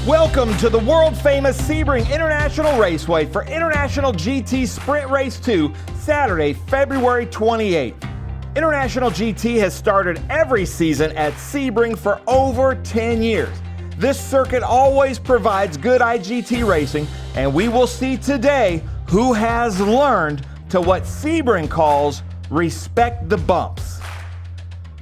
Welcome to the world-famous Sebring International Raceway for International GT Sprint Race 2, Saturday, February 28th. International GT has started every season at Sebring for over 10 years. This circuit always provides good IGT racing, and we will see today who has learned to what Sebring calls respect the bumps.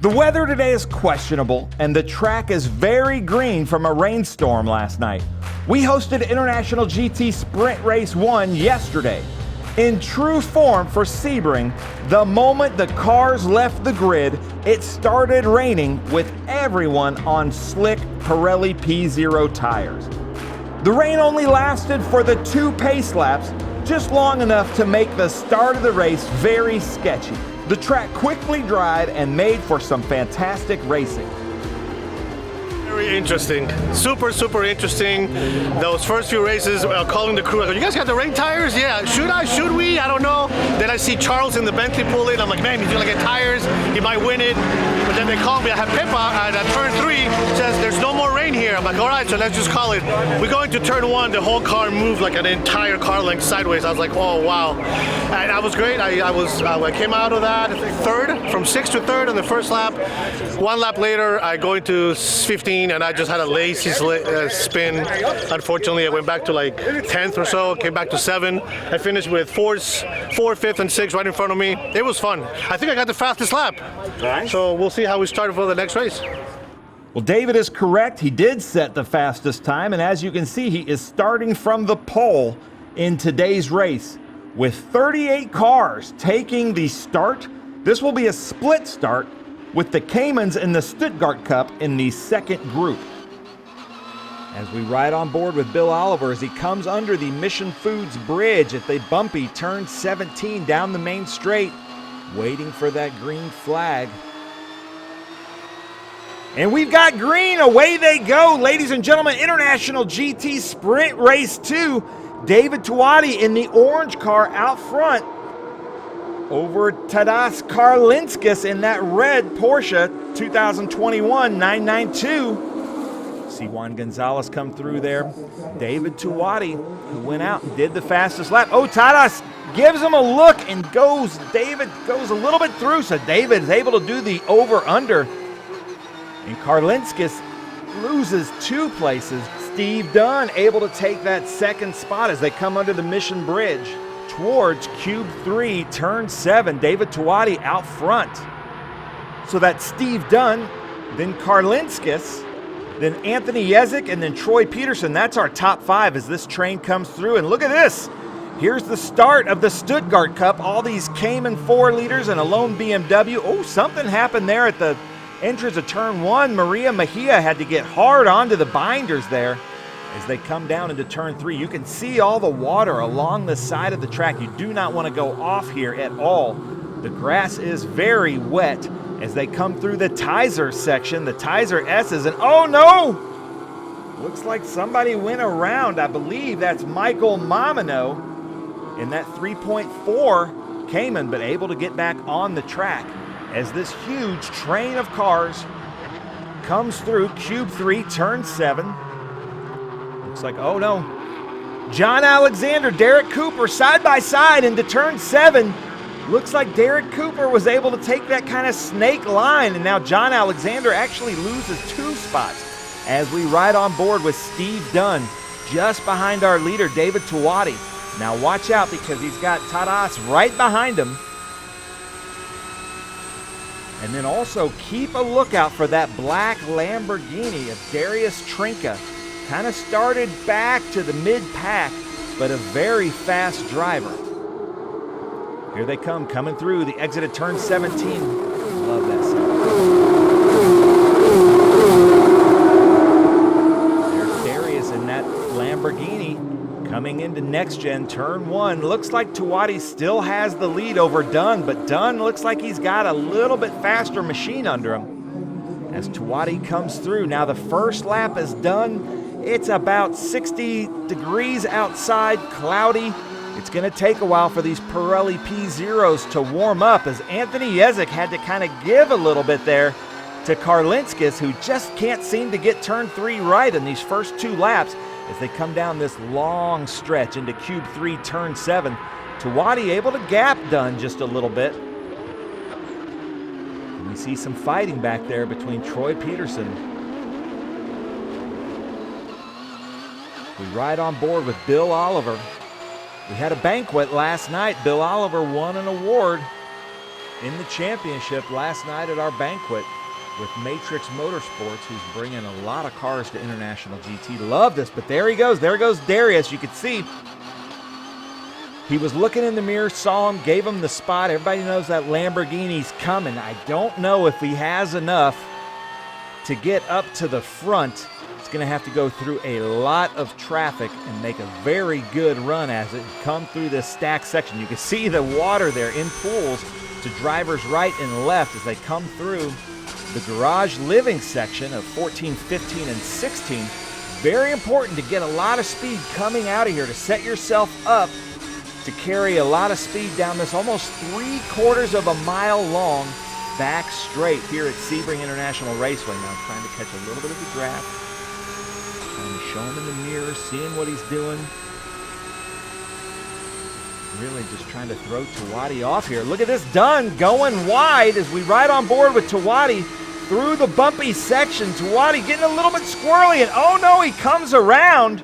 The weather today is questionable, and the track is very green from a rainstorm last night. We hosted International GT Sprint Race 1 yesterday. In true form for Sebring, the moment the cars left the grid, it started raining with everyone on slick Pirelli P0 tires. The rain only lasted for the 2 pace laps, just long enough to make the start of the race very sketchy. The track quickly dried and made for some fantastic racing. Very interesting. Super interesting. Those first few races, calling the crew, I go, you guys got the rain tires? Yeah, should we? I don't know. Then I see Charles in the Bentley pull it. I'm like, man, he's gonna get tires. He might win it. But then they call me. I have Pippa at turn 3, says there's no more rain here. I'm like, all right, so let's just call it. We go into turn 1, the whole car moved like an entire car length sideways. I was like, oh, wow. And that was great. I came out of that third, from 6th to 3rd on the first lap. 1 lap later, I go into 15, and I just had a lazy spin. Unfortunately, I went back to like 10th or so, came back to 7. I finished with 4th, 5th, and 6th right in front of me. It was fun. I think I got the fastest lap. Nice. So we'll see how we start for the next race. Well, David is correct. He did set the fastest time, and as you can see, he is starting from the pole in today's race. With 38 cars taking the start, this will be a split start with the Caymans and the Stuttgart Cup in the second group. As we ride on board with Bill Oliver as he comes under the Mission Foods Bridge at the bumpy turn 17 down the main straight, waiting for that green flag. And we've got green, away they go. Ladies and gentlemen, International GT Sprint Race 2, David Tuati in the orange car out front over Tadas Karlinskis in that red Porsche 2021 992. See Juan Gonzalez come through there. David Tuati, who went out and did the fastest lap. Oh, Tadas gives him a look and goes. David goes a little bit through, so David is able to do the over-under. And Karlinskis loses 2 places. Steve Dunn able to take that second spot as they come under the Mission Bridge towards Cube 3, turn 7. David Tuati out front. So that's Steve Dunn, then Karlinskis, then Anthony Jezik, and then Troy Peterson. That's our top 5 as this train comes through. And look at this. Here's the start of the Stuttgart Cup. All these Cayman 4-liters and a lone BMW. Oh, something happened there at the entrance of turn 1. Maria Mejia had to get hard onto the binders there. As they come down into turn 3, you can see all the water along the side of the track. You do not want to go off here at all. The grass is very wet as they come through the Tizer section, the Tizer S's, and oh no! Looks like somebody went around. I believe that's Michael Mamino in that 3.4 Cayman, but able to get back on the track as this huge train of cars comes through Cube 3, turn 7. Looks like, oh no, John Alexander, Derek Cooper side by side into turn 7. Looks like Derek Cooper was able to take that kind of snake line, and now John Alexander actually loses 2 spots as we ride on board with Steve Dunn just behind our leader, David Tuati. Now watch out because he's got Tadas right behind him. And then also keep a lookout for that black Lamborghini of Darius Trinka. Kind of started back to the mid-pack, but a very fast driver. Here they come, coming through the exit of turn 17. Love that sound. There's Darius in that Lamborghini coming into next gen turn 1. Looks like Tuati still has the lead over Dunn, but Dunn looks like he's got a little bit faster machine under him as Tuati comes through. Now the first lap is done. It's about 60 degrees outside, cloudy. It's going to take a while for these Pirelli P0s to warm up as Anthony Jezik had to kind of give a little bit there to Karlinskis, who just can't seem to get turn 3 right in these first 2 laps as they come down this long stretch into cube 3, turn 7. Tuwadi able to gap Dunn just a little bit. And we see some fighting back there between Troy Peterson. We ride on board with Bill Oliver. We had a banquet last night. Bill Oliver won an award in the championship last night at our banquet with Matrix Motorsports, who's bringing a lot of cars to International GT. Love this, but there he goes. There goes Darius. You can see he was looking in the mirror, saw him, gave him the spot. Everybody knows that Lamborghini's coming. I don't know if he has enough to get up to the front. He's going to have to go through a lot of traffic and make a very good run as it comes through this stack section. You can see the water there in pools to drivers right and left as they come through the garage living section of 14, 15, and 16. Very important to get a lot of speed coming out of here to set yourself up to carry a lot of speed down this almost 3/4 of a mile long back straight here at Sebring International Raceway. Now I'm trying to catch a little bit of the draft, trying to show him in the mirror, seeing what he's doing. Really just trying to throw Tuwadi off here. Look at this, Dunn going wide as we ride on board with Tuwadi through the bumpy section. Tuwadi getting a little bit squirrely, and oh no, he comes around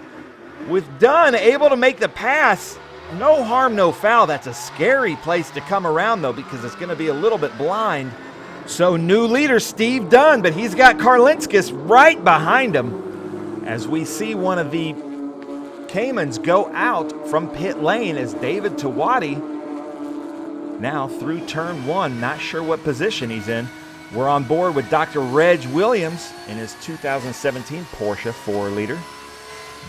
with Dunn able to make the pass. No harm, no foul. That's a scary place to come around though, because it's going to be a little bit blind. So new leader Steve Dunn, but he's got Karlinskis right behind him as we see one of the Caymans go out from pit lane as David Tuwadi now through turn 1. Not sure what position he's in. We're on board with Dr. Reg Williams in his 2017 Porsche 4-liter.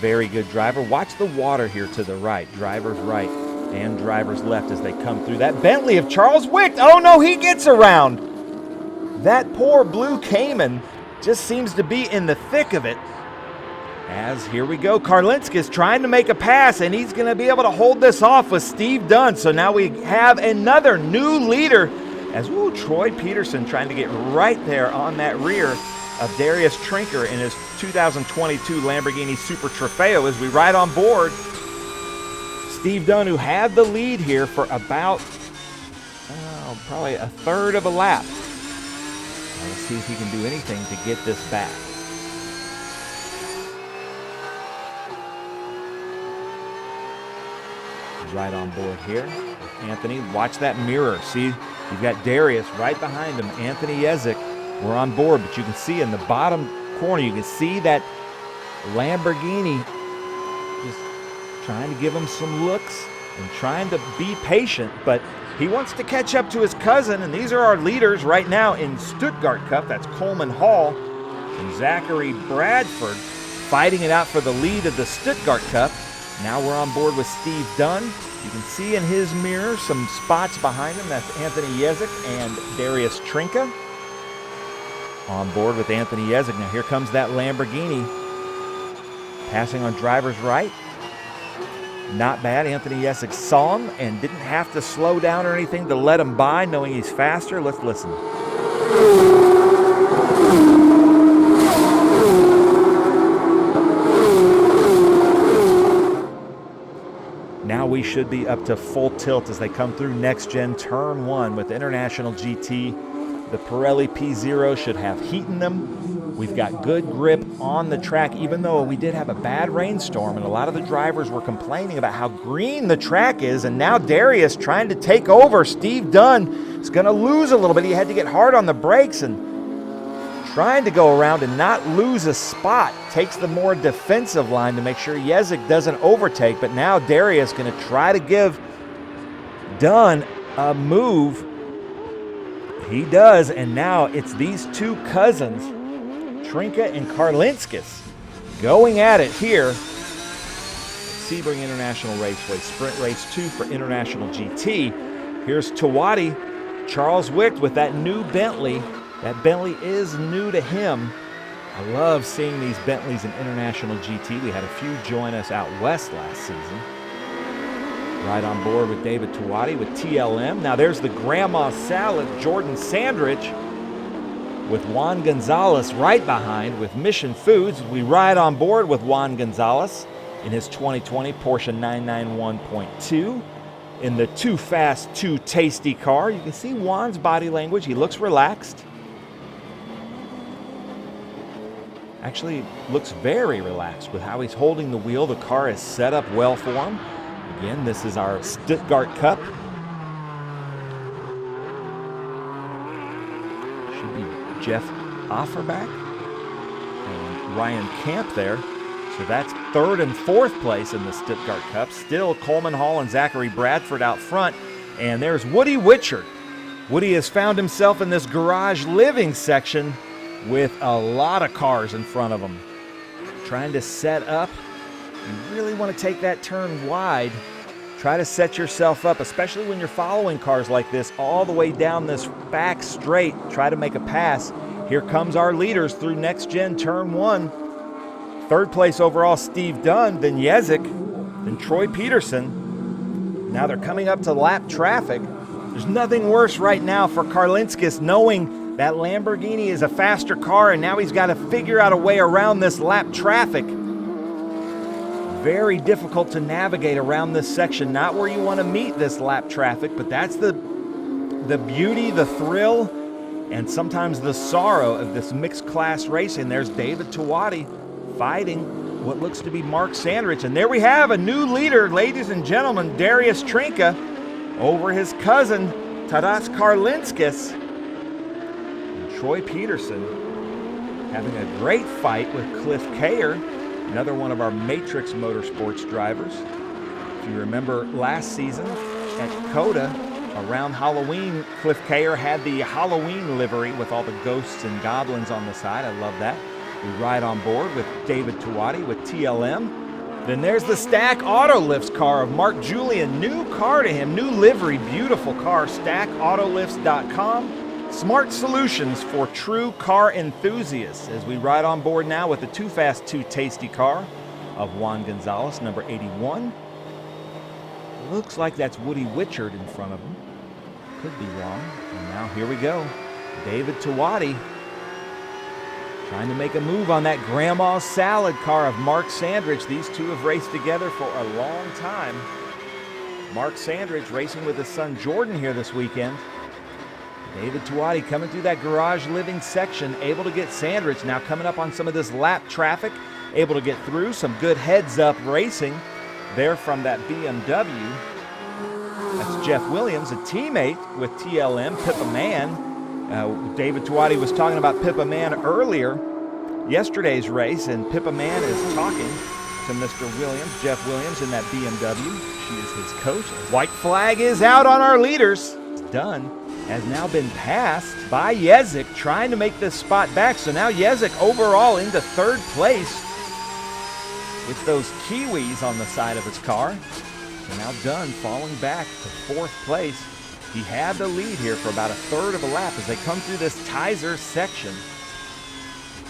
Very good driver. Watch the water here to the right. Driver's right and driver's left as they come through that Bentley of Charles Wick. Oh no, he gets around. That poor blue Cayman just seems to be in the thick of it. As here we go, Karlinskis trying to make a pass, and he's going to be able to hold this off with Steve Dunn. So now we have another new leader as Troy Peterson trying to get right there on that rear of Darius Trinker in his 2022 Lamborghini Super Trofeo as we ride on board. Steve Dunn, who had the lead here for about probably a third of a lap. Now let's see if he can do anything to get this back. Right on board here. Anthony, watch that mirror. See, you've got Darius right behind him. Anthony Yezik, we're on board, but you can see in the bottom corner, you can see that Lamborghini just trying to give him some looks and trying to be patient, but he wants to catch up to his cousin, and these are our leaders right now in Stuttgart Cup. That's Coleman Hall and Zachary Bradford fighting it out for the lead of the Stuttgart Cup. Now we're on board with Steve Dunn. You can see in his mirror some spots behind him. That's Anthony Yezik and Darius Trinka. On board with Anthony Yezik. Now here comes that Lamborghini. Passing on driver's right. Not bad. Anthony Yezik saw him and didn't have to slow down or anything to let him by, knowing he's faster. Let's listen. Now we should be up to full tilt as they come through next gen turn 1 with International GT. The Pirelli P0 should have heat in them. We've got good grip on the track, even though we did have a bad rainstorm and a lot of the drivers were complaining about how green the track is. And now Darius trying to take over. Steve Dunn is going to lose a little bit. He had to get hard on the brakes and trying to go around and not lose a spot. Takes the more defensive line to make sure Yezik doesn't overtake. But now Darius going to try to give Dunn a move. He does, and now it's these two cousins, Trinka and Karlinskis, going at it here at Sebring International Raceway, Sprint Race 2 for International GT. Here's Tuwadi, Charles Wick with that new Bentley. That Bentley is new to him. I love seeing these Bentleys in International GT. We had a few join us out west last season. Right on board with David Tuwadi with TLM. Now there's the Grandma Salad, Jordan Sandridge. with Juan Gonzalez right behind with Mission Foods. We ride on board with Juan Gonzalez in his 2020 Porsche 991.2 in the Too Fast, Too Tasty car. You can see Juan's body language. He looks relaxed. Actually looks very relaxed with how he's holding the wheel. The car is set up well for him. Again, this is our Stuttgart Cup. Should be Jeff Offerback and Ryan Camp there. So that's third and fourth place in the Stuttgart Cup. Still Coleman Hall and Zachary Bradford out front. And there's Woody Witchard. Woody has found himself in this garage living section with a lot of cars in front of him. Trying to set up. You really want to take that turn wide. Try to set yourself up, especially when you're following cars like this all the way down this back straight. Try to make a pass. Here comes our leaders through next gen turn 1. Third place overall, Steve Dunn, then Yezik, then Troy Peterson. Now they're coming up to lap traffic. There's nothing worse right now for Karlinskis knowing that Lamborghini is a faster car and now he's got to figure out a way around this lap traffic. Very difficult to navigate around this section. Not where you want to meet this lap traffic, but that's the beauty, the thrill, and sometimes the sorrow of this mixed class racing. There's David Tawadi fighting what looks to be Mark Sandrich. And there we have a new leader, ladies and gentlemen, Darius Trinka over his cousin, Tadas Karlinskis. And Troy Peterson having a great fight with Cliff Kayer, another one of our Matrix Motorsports drivers. If you remember last season at COTA, around Halloween, Cliff Kayer had the Halloween livery with all the ghosts and goblins on the side. I love that. We ride on board with David Tawadi with TLM. Then there's the Stack Auto Lifts car of Mark Julian. New car to him, new livery, beautiful car. StackAutolifts.com. Smart solutions for true car enthusiasts. As we ride on board now with the Too Fast, Too Tasty car of Juan Gonzalez, number 81. Looks like that's Woody Witchard in front of him. Could be wrong. And now here we go. David Tawadi trying to make a move on that Grandma's Salad car of Mark Sandrich. These two have raced together for a long time. Mark Sandrich racing with his son Jordan here this weekend. David Tawadi coming through that garage living section, able to get Sandrich. Now coming up on some of this lap traffic, able to get through some good heads-up racing there from that BMW. That's Jeff Williams, a teammate with TLM, Pippa Mann. David Tawadi was talking about Pippa Mann earlier, yesterday's race, and Pippa Mann is talking to Mr. Williams, Jeff Williams, in that BMW. She is his coach. White flag is out on our leaders. Dunn has now been passed by Yezik, trying to make this spot back. So now Yezik overall into third place with those Kiwis on the side of his car. So now Dunn falling back to fourth place. He had the lead here for about a third of a lap as they come through this Tizer section.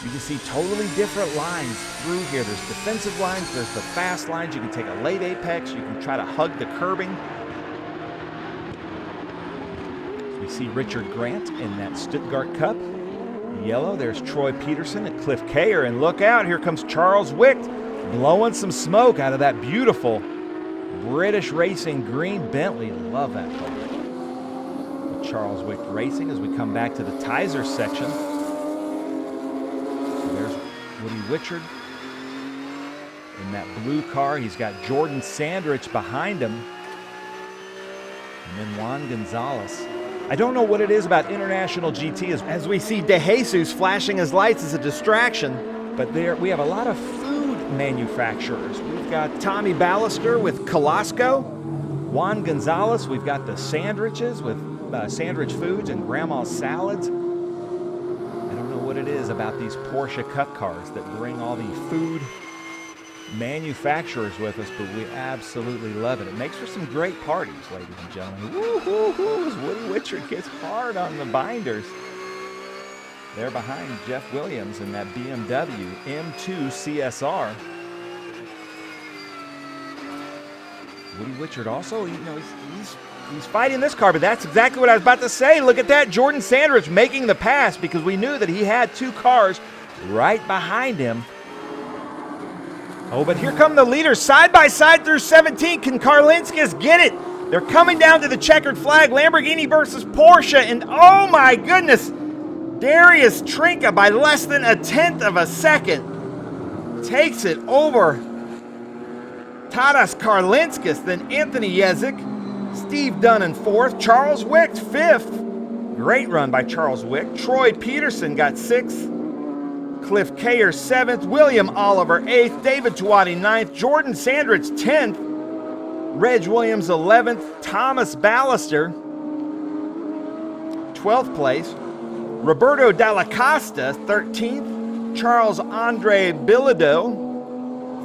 You can see totally different lines through here. There's defensive lines, there's the fast lines. You can take a late apex, you can try to hug the curbing. We see Richard Grant in that Stuttgart Cup. Yellow, there's Troy Peterson and Cliff Kayer. And look out, here comes Charles Wicht blowing some smoke out of that beautiful British Racing green Bentley. Love that car. Charles Wicht Racing as we come back to the Tizer section. So there's Woody Witchard in that blue car. He's got Jordan Sandrich behind him. And then Juan Gonzalez. I don't know what it is about International GT as we see De Jesus flashing his lights as a distraction, but there we have a lot of food manufacturers. We've got Tommy Ballister with Colasco, Juan Gonzalez. We've got the Sandriches with Sandrich Foods and Grandma's Salads. I don't know what it is about these Porsche Cup cars that bring all the food manufacturers with us, but we absolutely love it. It makes for some great parties, ladies and gentlemen. Woo-hoo-hoo, as Woody Witchard gets hard on the binders. They're behind Jeff Williams in that BMW M2 CSR. Woody Witchard also, he's He's fighting this car, but that's exactly what I was about to say. Look at that, Jordan Sanders making the pass because we knew that he had 2 cars right behind him. Oh, but here come the leaders side by side through 17. Can Karlinskis get it? They're coming down to the checkered flag. Lamborghini versus Porsche, and oh my goodness, Darius Trinka by less than 1/10 of a second takes it over Tadas Karlinskis, then Anthony Yezik, Steve Dunn in 4th, Charles Wick 5th. Great run by Charles Wick. Troy Peterson got 6th, Cliff Kayer 7th, William Oliver 8th, David Tuati 9th, Jordan Sandridge 10th, Reg Williams 11th, Thomas Ballister 12th place, Roberto Dalla Costa 13th, Charles Andre Bilodeau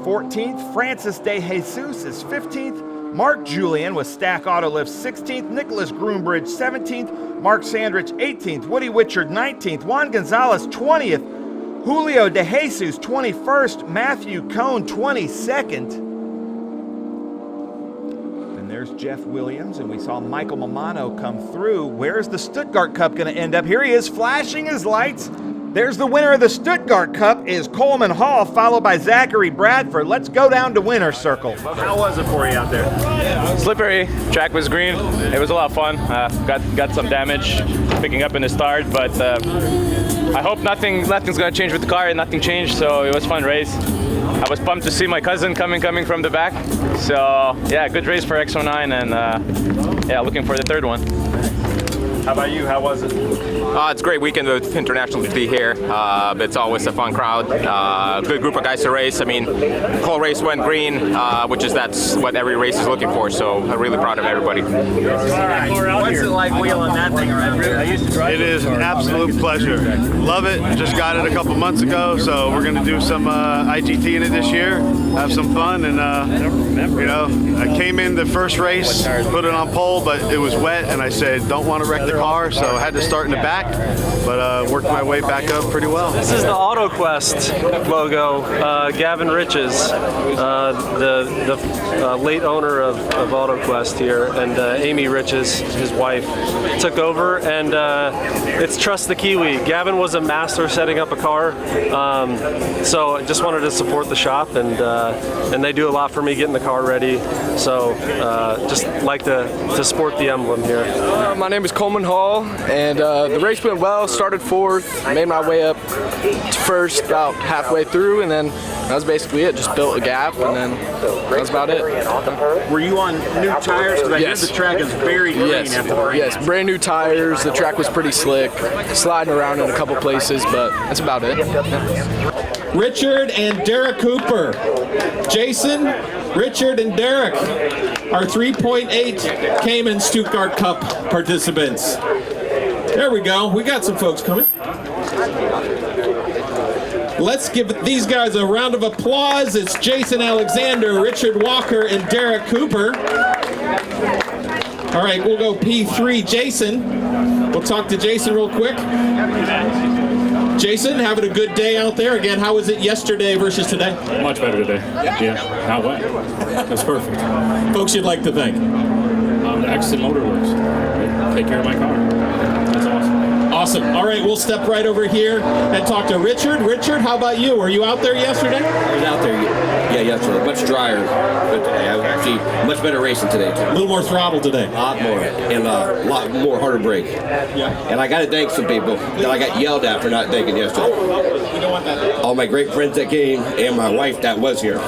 14th, Francis De Jesus is 15th, Mark Julian with Stack Autolift 16th, Nicholas Groombridge 17th, Mark Sandrich 18th, Woody Witchard 19th, Juan Gonzalez 20th, Julio De Jesus 21st, Matthew Cohn 22nd. And there's Jeff Williams, and we saw Michael Mamano come through. Where's the Stuttgart Cup going to end up? Here he is flashing his lights. There's the winner of the Stuttgart Cup is Coleman Hall, followed by Zachary Bradford. Let's go down to winner's circle. How was it for you out there? Slippery, track was green. It was a lot of fun. Got some damage picking up in the start, but I hope nothing's gonna change with the car, and nothing changed, so it was a fun race. I was pumped to see my cousin coming from the back. So yeah, good race for X09, and yeah, looking for the 3rd one. How about you? How was it? It's a great weekend with International GT here. It's always a fun crowd. Good group of guys to race. I mean, the whole race went green, that's what every race is looking for. So I'm really proud of everybody. What's it like wheeling that thing around? I used to drive It is an absolute pleasure. Love it. Just got it a couple months ago, so we're going to do some IGT in it this year. Have some fun, and I came in the first race, put it on pole, but it was wet, and I said don't want to wreck the car, so I had to start in the back, but worked my way back up pretty well. This is the AutoQuest logo. Gavin Riches, the late owner of AutoQuest here, and Amy Riches, his wife, took over, and it's Trust the Kiwi. Gavin was a master setting up a car, so I just wanted to support the shop, and they do a lot for me getting the car ready, so just like to sport the emblem here. My name is Coleman Hall, and the race went well. Started 4th, made my way up to 1st about halfway through, and then that was basically it. Just built a gap, and then that was about it. Were you on new tires? Because I hear the track is very green after the rain. Yes, brand new tires. The track was pretty slick, sliding around in a couple places, but that's about it. Richard and Derek Cooper. Jason, Richard, and Derek are 3.8 Cayman Stuttgart Cup participants. There we go. We got some folks coming. Let's give these guys a round of applause. It's Jason Alexander, Richard Walker, and Derek Cooper. All right, we'll go P3. Jason. We'll talk to Jason real quick. Jason, having a good day out there. Again, how was it yesterday versus today? Much better today. Yeah. How wet? That's perfect. Folks you'd like to thank? The Exit Motor Works. They take care of my car. That's awesome. Awesome. All right, we'll step right over here and talk to Richard. Richard, how about you? Were you out there yesterday? I was out there, yesterday. Much drier, but actually much better racing today, too. A little more throttle today. A lot more, and a lot more harder brake. Yeah. And I got to thank some people that I got yelled at for not thanking yesterday. You know what that is? All my great friends that came, and my wife that was here.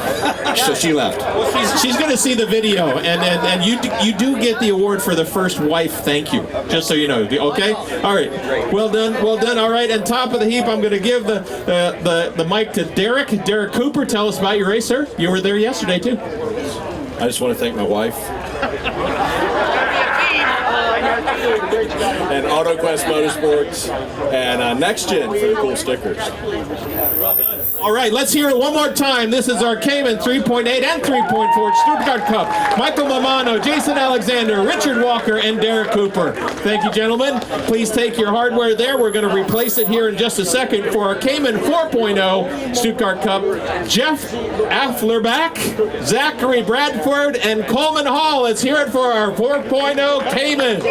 So she left. Well, she's going to see the video, and you do get the award for the first wife thank you, just so you know. Okay? All right. Well done. Well done. All right. And top of the heap, I'm going to give the mic to Derek. Derek Cooper, tell us about your race, sir. You were there yesterday, too. I just want to thank my wife. and AutoQuest Motorsports, and Next Gen for the cool stickers. All right, let's hear it one more time. This is our Cayman 3.8 and 3.4 Stuttgart Cup. Michael Mamano, Jason Alexander, Richard Walker, and Derek Cooper. Thank you, gentlemen. Please take your hardware there. We're going to replace it here in just a second for our Cayman 4.0 Stuttgart Cup. Jeff Afflerbach, Zachary Bradford, and Coleman Hall. Let's hear it for our 4.0 Cayman.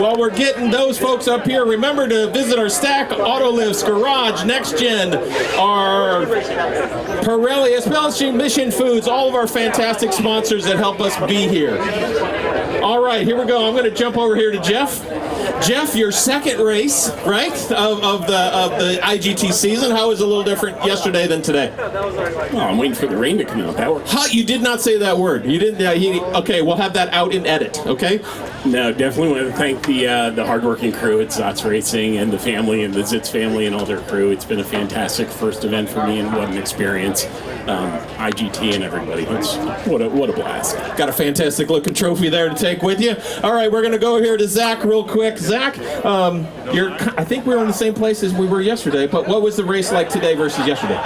While we're getting those folks up here, remember to visit our Stack Auto Lifts, Garage, Next Gen, our Pirelli, Especially Mission Foods, all of our fantastic sponsors that help us be here. All right, here we go. I'm going to jump over here to Jeff. Jeff, your second race, right, of the IGT season. How was it a little different yesterday than today? Oh, I'm waiting for the rain to come out. That works. How, you did not say that word. You didn't. Okay, we'll have that out in edit. Okay. No, definitely want to thank the hardworking crew at Zotz Racing and the family and the Zitz family and all their crew. It's been a fantastic first event for me, and what an experience. IGT and everybody. What a blast. Got a fantastic looking trophy there to take with you. All right, we're going to go here to Zach real quick. Zach, I think we were in the same place as we were yesterday, but what was the race like today versus yesterday?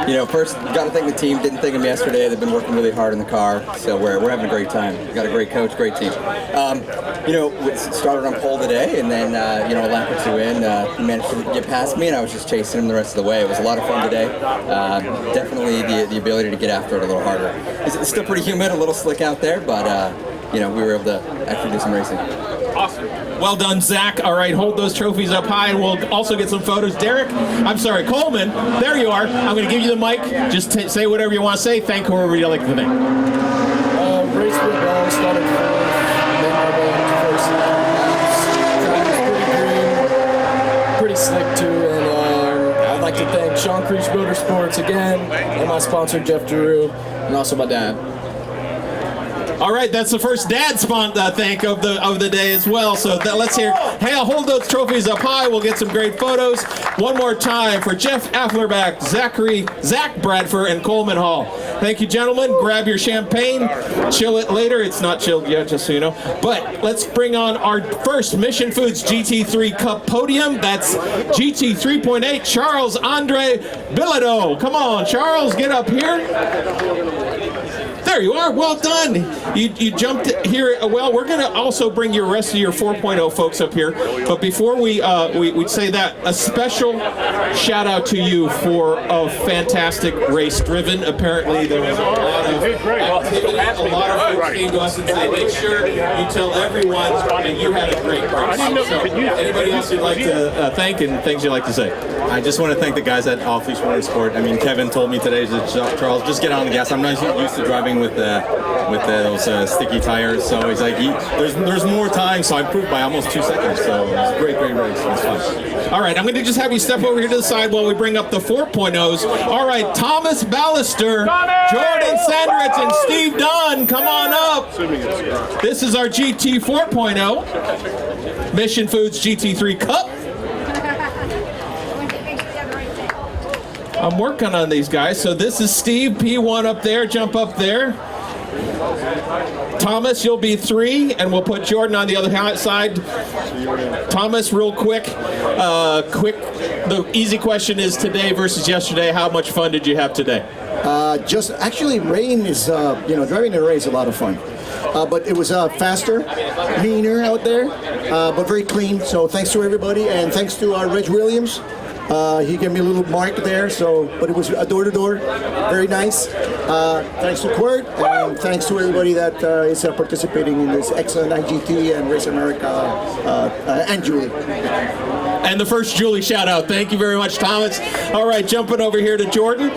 You know, first, got to thank the team. Didn't thank them yesterday. They've been working really hard in the car, so we're having a great time. We've got a great coach, great team. You know, we started on pole today, and then, you know, a lap or two in, he managed to get past me, and I was just chasing him the rest of the way. It was a lot of fun today. Definitely the ability to get after it a little harder. It's still pretty humid, a little slick out there, but, you know, we were able to actually do some racing. Awesome. Well done, Zach. All right, hold those trophies up high, and we'll also get some photos. Derek, I'm sorry, Coleman, there you are. I'm going to give you the mic. Just say whatever you want to say. Thank whoever you like to thank. Race with ball started fourth, made my way into first. Track was pretty green, pretty slick too, and I'd like to thank Sean Creech Motorsports again, and my sponsor Jeff Giroux, and also my dad. All right, that's the first dad thank of the day as well. So let's hear. Hey, I'll hold those trophies up high. We'll get some great photos. One more time for Jeff Afflerbach, Zach Bradford, and Coleman Hall. Thank you, gentlemen. Grab your champagne. Chill it later. It's not chilled yet, just so you know. But let's bring on our first Mission Foods GT3 Cup podium. That's GT 3.8 Charles Andre Bilodeau. Come on, Charles, get up here. There you are. Well done. You jumped here. Well, we're going to also bring your rest of your 4.0 folks up here. But before we say that, a special shout out to you for a fantastic race driven. Apparently, there was a lot of activity. A lot of folks came to us and said, make sure you tell everyone that you had a great race. So, anybody else you'd like to thank and things you'd like to say? I just want to thank the guys at Off Leash Motorsport. I mean, Kevin told me today, Charles, just get on the gas. I'm not used to driving with those sticky tires, so he's like, there's more time, so I improved by almost 2 seconds. So it was a great race. It was fun. All right, I'm going to just have you step over here to the side while we bring up the 4.0s. All right, Thomas Ballister, Jordan Sandrich, and Steve Dunn, come on up. This is our GT 4.0 Mission Foods GT3 Cup. I'm working on these guys. So this is Steve, P1 up there, jump up there. Thomas, you'll be 3, and we'll put Jordan on the other side. Thomas, real quick. The easy question is today versus yesterday. How much fun did you have today? Just actually, rain is, driving the race is a lot of fun. But it was faster, leaner out there, but very clean. So thanks to everybody, and thanks to Reg Williams. He gave me a little mark there, but it was door-to-door, very nice. Thanks to Quirt, and thanks to everybody that is participating in this excellent IGT and Race America, and Julie. And the first Julie shout out. Thank you very much, Thomas. All right, jumping over here to Jordan.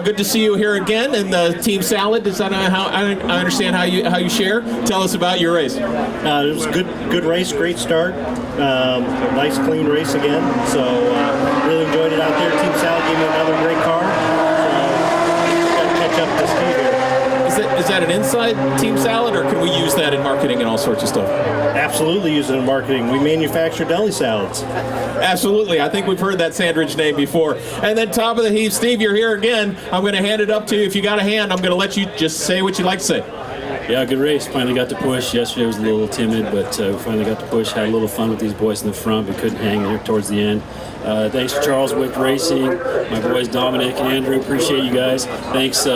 Good to see you here again. And the Team Salad, is that how I understand how you share? Tell us about your race. It was a good race, great start. Nice clean race again. So really enjoyed it out there. Team Salad gave me another great car. So got to catch up to Steve here. Is that an inside Team Salad, or can we use that in marketing and all sorts of stuff? Absolutely use it in marketing. We manufacture deli salads. Absolutely. I think we've heard that Sandridge name before. And then top of the heap, Steve, you're here again. I'm going to hand it up to you. If you got a hand, I'm going to let you just say what you'd like to say. Yeah, good race. Finally got to push. Yesterday was a little timid, but we finally got to push. Had a little fun with these boys in the front. We couldn't hang there towards the end. Thanks to Charles Wick Racing, my boys Dominic and Andrew. Appreciate you guys. Thanks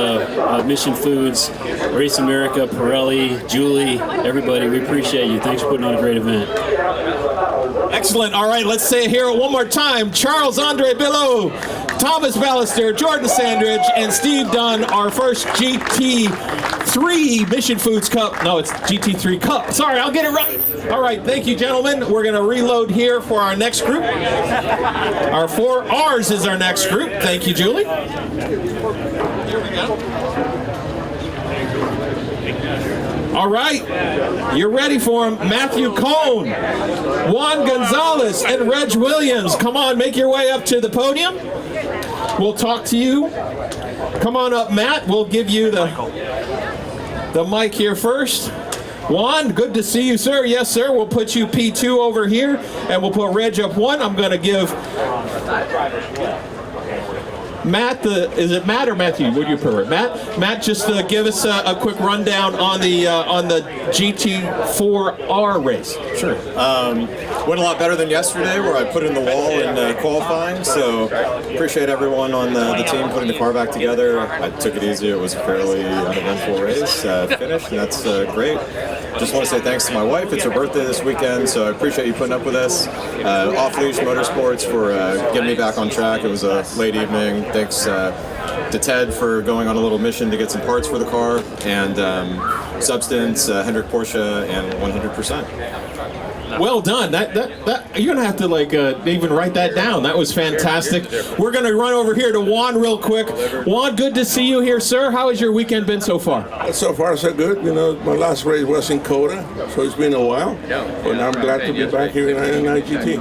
Mission Foods, Race America, Pirelli, Julie, everybody. We appreciate you. Thanks for putting on a great event. Excellent. All right, let's say it here one more time. Charles Andre Billow, Thomas Ballister, Jordan Sandridge, and Steve Dunn, our first GT3 Mission Foods Cup. No, it's GT3 Cup. Sorry, I'll get it right. All right, thank you, gentlemen. We're going to reload here for our next group. Our 4Rs is our next group. Thank you, Julie. Here we go. All right, you're ready for him. Matthew Cohn, Juan Gonzalez, and Reg Williams. Come on, make your way up to the podium. We'll talk to you. Come on up, Matt. We'll give you the mic here first. Juan, good to see you, sir. Yes, sir. We'll put you P2 over here, and we'll put Reg up 1. I'm going to give Matt is it Matt or Matthew? Would you prefer? Matt, just give us a quick rundown on the GT4R race. Sure. Went a lot better than yesterday, where I put in the wall in qualifying. So appreciate everyone on the team putting the car back together. I took it easy. It was a fairly uneventful race. Finished, and that's great. Just want to say thanks to my wife. It's her birthday this weekend, so I appreciate you putting up with us. Off Leash Motorsports for getting me back on track. It was a late evening. Thanks to Ted for going on a little mission to get some parts for the car, and Substance, Hendrick Porsche, and 100%. Well done. That you're gonna have to even write that down. That was fantastic. We're gonna run over here to Juan real quick. Juan, good to see you here, sir. How has your weekend been so far? So far, so good. You know, my last race was in Coda, so it's been a while. And I'm glad to be back here in IGT.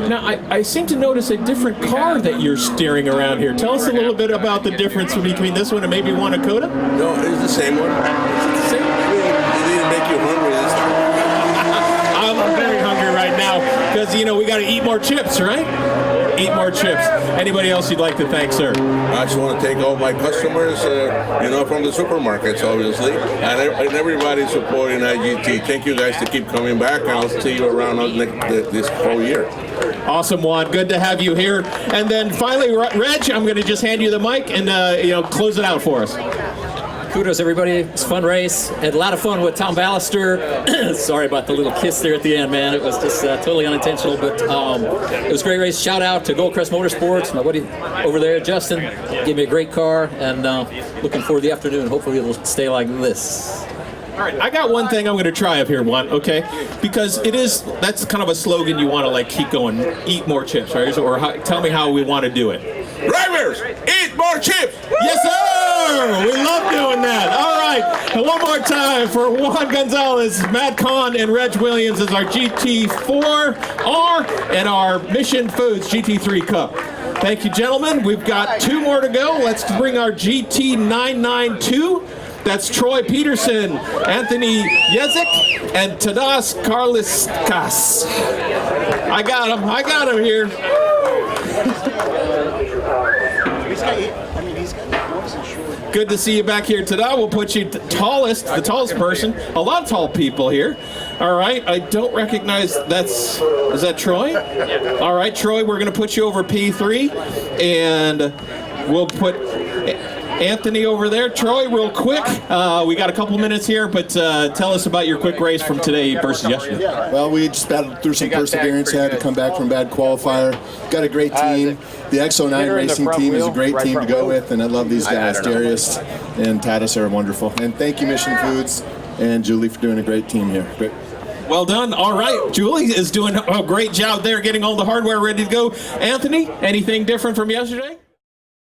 Now, I seem to notice a different car that you're steering around here. Tell us a little bit about the difference between this one and maybe one at Coda. No, it's the same one. It's the same. It didn't make you hungry this time. I'm very hungry right now because, we got to eat more chips, right? Eat more chips. Anybody else you'd like to thank, sir? I just want to thank all my customers, from the supermarkets, obviously, and everybody supporting IGT. Thank you guys to keep coming back, and I'll see you around this whole year. Awesome, Juan. Good to have you here. And then finally, Reg, I'm going to just hand you the mic and, close it out for us. Kudos, everybody. It's a fun race. Had a lot of fun with Tom Ballister. Sorry about the little kiss there at the end, man. It was just totally unintentional, but it was a great race. Shout out to Goldcrest Motorsports. My buddy over there, Justin, gave me a great car, and looking forward to the afternoon. Hopefully it'll stay like this. All right, I got one thing I'm going to try up here, Juan, okay? Because that's kind of a slogan you want to keep going, eat more chips, right? Or tell me how we want to do it. Drivers, eat more chips! Yes, sir! We love doing that. All right, and one more time for Juan Gonzalez, Matt Kahn, and Reg Williams as our GT4R and our Mission Foods GT3 Cup. Thank you, gentlemen. We've got 2 more to go. Let's bring our GT992. That's Troy Peterson, Anthony Yezik, and Tadas Karliskas. I got him here. Good to see you back here today. We'll put you the tallest person. A lot of tall people here. All right, I don't recognize, is that Troy? Yeah. All right, Troy, we're going to put you over P3, and we'll put Anthony over there. Troy, real quick, we got a couple minutes here, but tell us about your quick race from today versus yesterday. Well, we just battled through some perseverance, had to come back from a bad qualifier. Got a great team. The X09 racing team is a great team to go with, and I love these guys. Darius and Tadas are wonderful. And thank you, Mission Foods and Julie, for doing a great team here. Great. Well done. All right. Julie is doing a great job there, getting all the hardware ready to go. Anthony, anything different from yesterday?